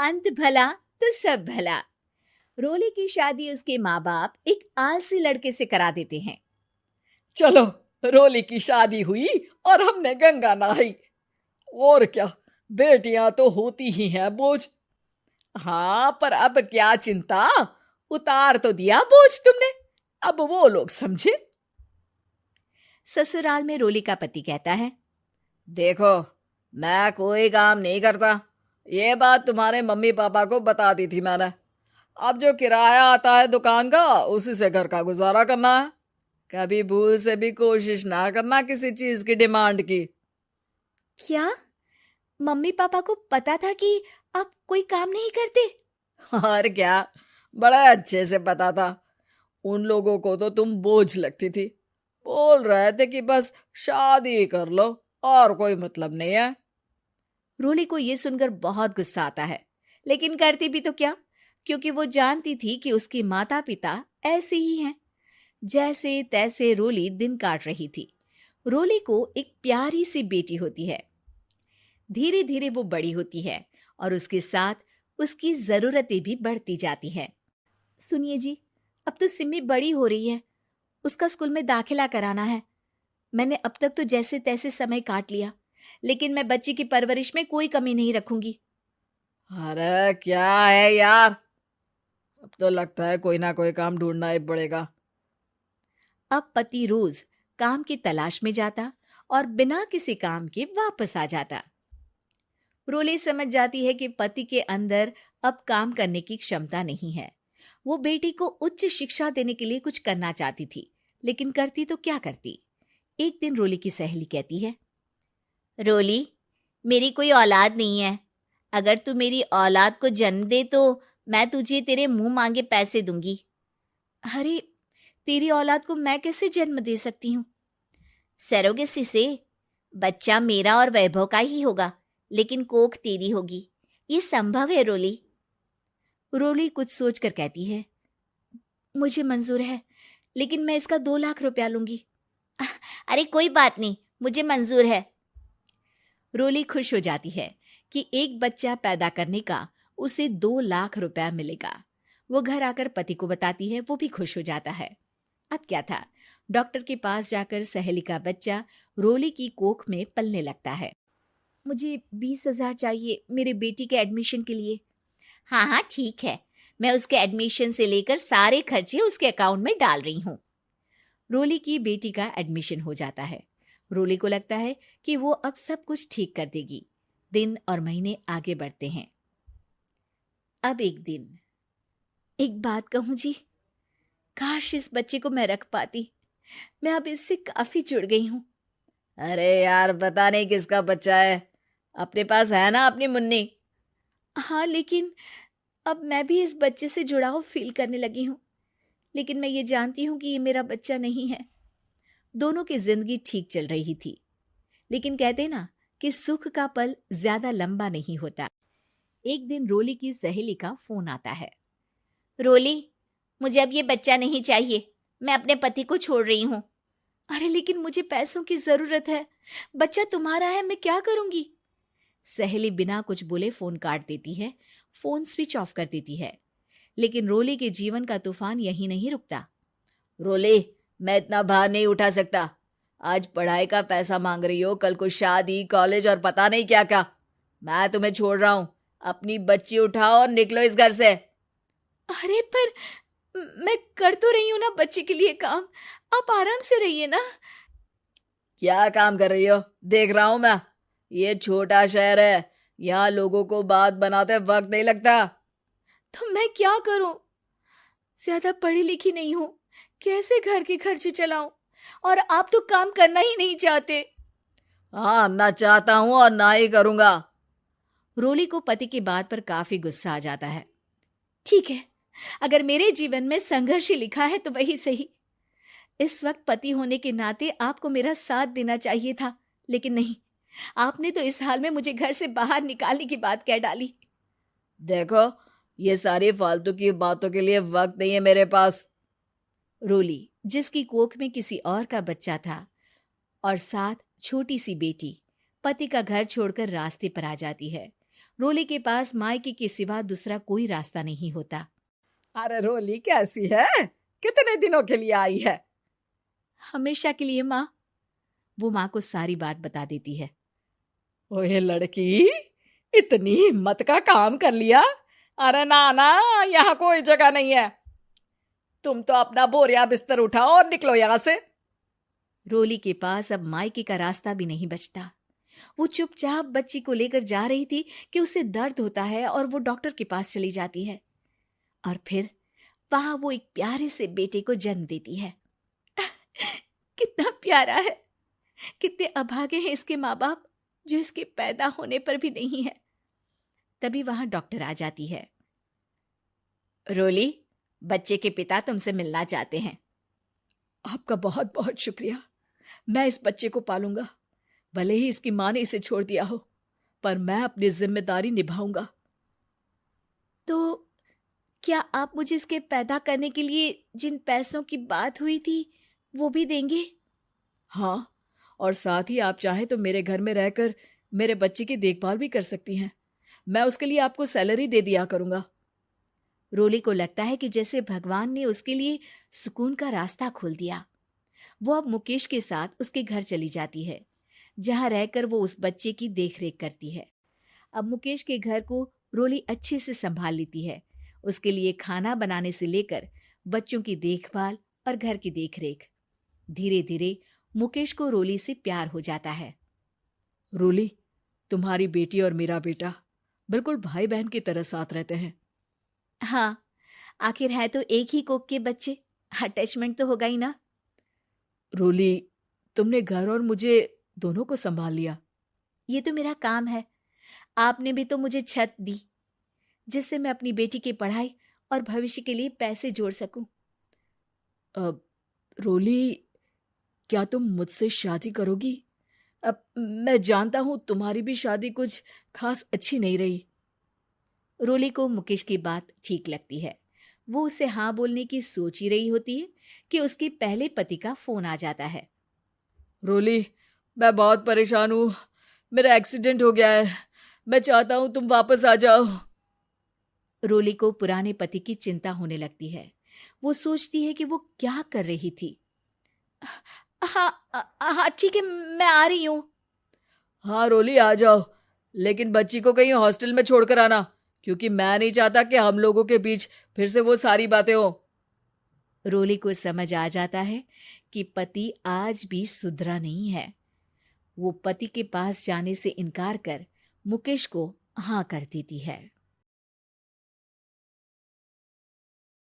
अंत भला तो सब भला। रोली की शादी उसके माँ बाप एक आलसी लड़के से करा देते हैं। चलो, रोली की शादी हुई और हमने गंगा नहाई। और क्या, बेटियां तो होती ही हैं बोझ। हाँ, पर अब क्या चिंता, उतार तो दिया बोझ तुमने, अब वो लोग समझे। ससुराल में रोली का पति कहता है, देखो, मैं कोई काम नहीं करता, ये बात तुम्हारे मम्मी पापा को बता दी थी मैंने। अब जो किराया आता है दुकान का, उसी से घर का गुजारा करना है। कभी भूल से भी कोशिश ना करना किसी चीज की डिमांड की। क्या मम्मी पापा को पता था कि आप कोई काम नहीं करते? और क्या, बड़ा अच्छे से पता था। उन लोगों को तो तुम बोझ लगती थी, बोल रहे थे कि बस शादी कर लो और कोई मतलब नहीं है। रोली को यह सुनकर बहुत गुस्सा आता है, लेकिन करती भी तो क्या, क्योंकि वो जानती थी कि उसके माता पिता ऐसे ही हैं। जैसे तैसे रोली दिन काट रही थी। रोली को एक प्यारी सी बेटी होती है। धीरे धीरे वो बड़ी होती है और उसके साथ उसकी जरूरतें भी बढ़ती जाती हैं। सुनिए जी, अब तो सिमी बड़ी हो रही है, उसका स्कूल में दाखिला कराना है। मैंने अब तक तो जैसे तैसे समय काट लिया, लेकिन मैं बच्ची की परवरिश में कोई कमी नहीं रखूंगी। अरे क्या है यार, अब तो लगता है कोई ना कोई काम ढूंढना ही पड़ेगा। अब पति रोज काम की तलाश में जाता और बिना किसी काम के वापस आ जाता। रोली समझ जाती है कि पति के अंदर अब काम करने की क्षमता नहीं है। वो बेटी को उच्च शिक्षा देने के लिए कुछ करना चाहती थी, लेकिन करती तो क्या करती। एक दिन रोली की सहेली कहती है, रोली, मेरी कोई औलाद नहीं है। अगर तू मेरी औलाद को जन्म दे तो मैं तुझे तेरे मुंह मांगे पैसे दूंगी। अरे, तेरी औलाद को मैं कैसे जन्म दे सकती हूँ? सरोगेसी से। बच्चा मेरा और वैभव का ही होगा, लेकिन कोख तेरी होगी। ये संभव है रोली। रोली कुछ सोचकर कहती है, मुझे मंजूर है, लेकिन मैं इसका 2 लाख रुपया लूंगी। अरे कोई बात नहीं, मुझे मंजूर है। रोली खुश हो जाती है कि एक बच्चा पैदा करने का उसे 2 लाख रुपया मिलेगा। वो घर आकर पति को बताती है, वो भी खुश हो जाता है। अब क्या था, डॉक्टर के पास जाकर सहेली का बच्चा रोली की कोख में पलने लगता है। मुझे 20,000 चाहिए मेरे बेटी के एडमिशन के लिए। हाँ हाँ ठीक है, मैं उसके एडमिशन से लेकर सारे खर्चे उसके अकाउंट में डाल रही हूँ। रोली की बेटी का एडमिशन हो जाता है। रोली को लगता है कि वो अब सब कुछ ठीक कर देगी। दिन और महीने आगे बढ़ते हैं। अब एक दिन, एक बात कहूं जी, काश इस बच्चे को मैं रख पाती। मैं अब इससे काफी जुड़ गई हूँ। अरे यार, पता नहीं किसका बच्चा है, अपने पास है ना अपनी मुन्नी। हाँ, लेकिन अब मैं भी इस बच्चे से जुड़ाव फील करने लगी हूँ। लेकिन मैं ये जानती हूँ कि ये मेरा बच्चा नहीं है। दोनों की जिंदगी ठीक चल रही थी, लेकिन कहते ना कि सुख का पल ज्यादा लंबा नहीं होता। एक दिन रोली की सहेली का फोन आता है। रोली, मुझे अब ये बच्चा नहीं चाहिए, मैं अपने पति को छोड़ रही हूँ। अरे लेकिन मुझे पैसों की जरूरत है, बच्चा तुम्हारा है, मैं क्या करूंगी? सहेली बिना कुछ बोले फोन काट देती है, फोन स्विच ऑफ कर देती है। लेकिन रोली के जीवन का तूफान यहीं नहीं रुकता। रोली, मैं इतना भार नहीं उठा सकता। आज पढ़ाई का पैसा मांग रही हो, कल को शादी, कॉलेज और पता नहीं क्या क्या। मैं तुम्हें छोड़ रहा हूँ, अपनी बच्ची उठाओ और निकलो इस घर से। अरे पर मैं कर तो रही हूं ना बच्चे के लिए काम, आप आराम से रहिए ना। क्या काम कर रही हो, देख रहा हूं मैं। ये छोटा शहर है, यहाँ लोगों को बात बनाते वक्त नहीं लगता। तो मैं क्या करूं? ज्यादा पढ़ी लिखी नहीं हूं, कैसे घर के खर्चे चलाऊं? और आप तो काम करना ही नहीं चाहते। हाँ, ना चाहता हूं और ना ही करूंगा। रोली को पति की बात पर काफी गुस्सा आ जाता है। ठीक है, अगर मेरे जीवन में संघर्ष ही लिखा है तो वही सही। इस वक्त पति होने के नाते आपको मेरा साथ देना चाहिए था, लेकिन नहीं, आपने तो इस हाल में मुझे घर से बाहर निकालने की बात कह डाली। देखो, ये सारी फालतू की बातों के लिए वक्त नहीं है मेरे पास। रोली, जिसकी कोख में किसी और का बच्चा था और साथ छोटी सी बेटी, पति का घर छोड़कर रास्ते पर आ जाती है। रोली के पास मायके के सिवा दूसरा कोई रास्ता नहीं होता। अरे रोली कैसी है? कितने दिनों के लिए आई है? हमेशा के लिए माँ। वो माँ को सारी बात बता देती है। ओए लड़की, इतनी हिम्मत का काम कर लिया। अरे ना ना, यहाँ कोई जगह नहीं है। तुम तो अपना बोरिया बिस्तर उठाओ और निकलो यहाँ से। रोली के पास अब मायके का रास्ता भी नहीं बचता। वो चुपचाप बच्ची को लेकर जा रही थी कि उसे दर्द होता है और वो डॉक्टर के पास चली जाती है और फिर वहां वो एक प्यारे से बेटे को जन्म देती है। कितना प्यारा है, कितने अभागे हैं इसके माँ बाप जो इसके पैदा होने पर भी नहीं है। तभी वहां डॉक्टर आ जाती है। रोली, बच्चे के पिता तुमसे मिलना चाहते हैं। आपका बहुत बहुत शुक्रिया। मैं इस बच्चे को पालूंगा, भले ही इसकी माँ ने इसे छोड़ दिया हो, पर मैं अपनी जिम्मेदारी निभाऊंगा। तो क्या आप मुझे इसके पैदा करने के लिए जिन पैसों की बात हुई थी वो भी देंगे? हाँ, और साथ ही आप चाहें तो मेरे घर में रहकर मेरे बच्चे की देखभाल भी कर सकती हैं। मैं उसके लिए आपको सैलरी दे दिया करूंगा। रोली को लगता है कि जैसे भगवान ने उसके लिए सुकून का रास्ता खोल दिया। वो अब मुकेश के साथ उसके घर चली जाती है, जहां रहकर वो उस बच्चे की देखरेख करती है। अब मुकेश के घर को रोली अच्छे से संभाल लेती है। उसके लिए खाना बनाने से लेकर बच्चों की देखभाल और घर की देखरेख। धीरे धीरे मुकेश को रोली से प्यार हो जाता है। रोली, तुम्हारी बेटी और मेरा बेटा बिल्कुल भाई बहन की तरह साथ रहते हैं। हाँ, आखिर है तो एक ही कोख के बच्चे, अटैचमेंट तो होगा ही ना। रोली, तुमने घर और मुझे दोनों को संभाल लिया। ये तो मेरा काम है। आपने भी तो मुझे छत दी जिससे मैं अपनी बेटी की पढ़ाई और भविष्य के लिए पैसे जोड़ सकूं। अब रोली, क्या तुम मुझसे शादी करोगी? अब मैं जानता हूं तुम्हारी भी शादी कुछ खास अच्छी नहीं रही। रोली को मुकेश की बात ठीक लगती है। वो उसे हाँ बोलने की सोच ही रही होती है कि उसके पहले पति का फोन आ जाता है। रोली, मैं बहुत परेशान हूं। मेरा एक्सीडेंट हो गया है। मैं चाहता हूं तुम वापस आ जाओ। रोली को पुराने पति की चिंता होने लगती है। वो सोचती है कि वो क्या कर रही थी। हाँ हाँ ठीक है, मैं आ रही हूँ। हाँ रोली, आ जाओ, लेकिन बच्ची को कहीं हॉस्टल में छोड़कर आना, क्योंकि मैं नहीं चाहता कि हम लोगों के बीच फिर से वो सारी बातें हो। रोली को समझ आ जाता है कि पति आज भी सुधरा नहीं है। वो पति के पास जाने से इनकार कर मुकेश को हाँ कर देती है।